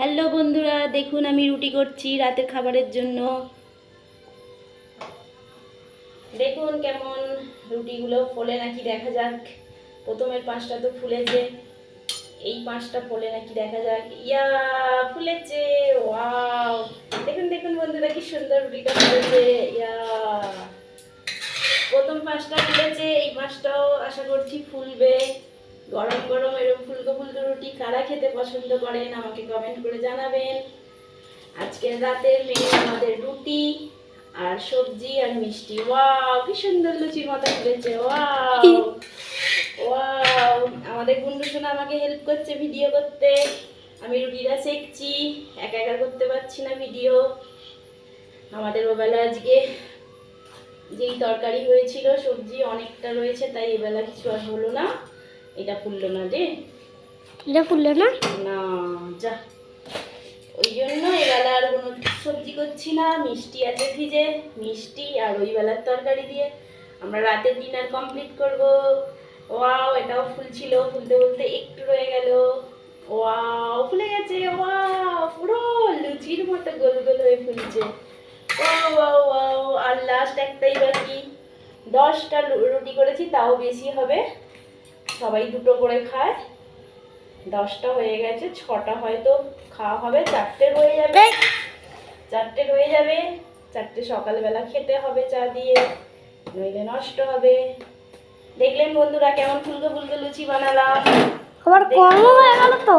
Hello বন্ধুরা, দেখুন আমি রুটি করছি রাতের খাবারের জন্য। দেখুন কেমন রুটিগুলো ফোলে নাকি দেখা যাক। প্রথমের পাঁচটা তো ফুলেছে, এই পাঁচটা ফোলে নাকি দেখা যাক। ইয়া, ফুলেছে! ওয়াও, দেখুন দেখুন বন্ধুরা কি সুন্দর রুটিটা ফুলেছে। ইয়া, প্রথম পাঁচটা ফুলেছে, এই পাঁচটাও আশা করছি ফুলবে। গরম গরম এরকম ফুলকো ফুলকো রুটি কারা খেতে পছন্দ করেন আমাকে কমেন্ট করে জানাবেন। আজকের রাতের মেনু আমাদের রুটি আর সবজি আর মিষ্টি। ওয়াও, কি সুন্দর লুচির মতো ফুলেছে। ওয়াও ওয়াও, আমাদের গুন্ডু সোনা আমাকে হেল্প করছে ভিডিও করতে। আমি রুটিটা সেকছি, একা একা করতে পারছি না ভিডিও। আমাদের ওবেলা আজকে যেই তরকারি হয়েছিল, সবজি অনেকটা রয়েছে, তাই এবেলা কিছু আর হলো না। এটা ফুললো না রে, এটা ফুললো না। না, যা, ওই জন্য এবেলা আর কোনো সবজি করছি না। মিষ্টি আছে ফ্রিজে, মিষ্টি আর ওই বেলার তরকারি দিয়ে আমরা রাতের ডিনার কমপ্লিট করব। ওয়াও, এটাও ফুলছিল, ফুলতে ফুলতে একটু রয়ে গেল। ওয়াও, ফুলে গেছে। ওয়াও, পুরো লুচির মতো গোল গোল হয়ে ফুলছে। ওয়াও ওয়াও ওয়াও, আর লাস্ট একটাই বাকি। 10টা রুটি করেছি, তাও বেশি হবে, সবাই দুটো করে খায়। 10টা হয়ে গেছে, 6টা হয়তো খাওয়া হবে, 4টে রয়ে যাবে। 4টে রয়ে যাবে, 4টে সকালবেলা খেতে হবে চা দিয়ে, নইলে নষ্ট হবে। দেখলেন বন্ধুরা কেমন ফুলকো ফুলকো লুচি বানালাম। আবার কম হয়ে গেল তো।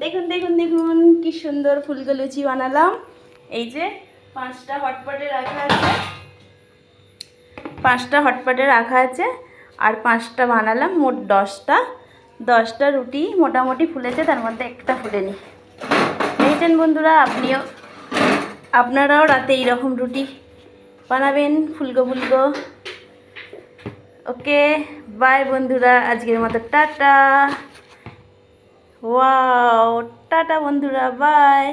দেখুন দেখুন দেখুন কি সুন্দর ফুলকো লুচি বানালাম। এই যে 5টা হটপটে রাখা আছে, 5টা হটপটে রাখা আছে, আর 5টা বানালাম, মোট 10টা। 10টা রুটি মোটামুটি ফুলেছে, তার মধ্যে একটা ফুলেনি। দেখছেন বন্ধুরা, আপনারাও রাতে এইরকম রুটি বানাবেন ফুলকো ফুলকো। ওকে, বাই বন্ধুরা, আজকের মতো টাটা। ওয়াও, টাটা বন্ধুরা, বাই।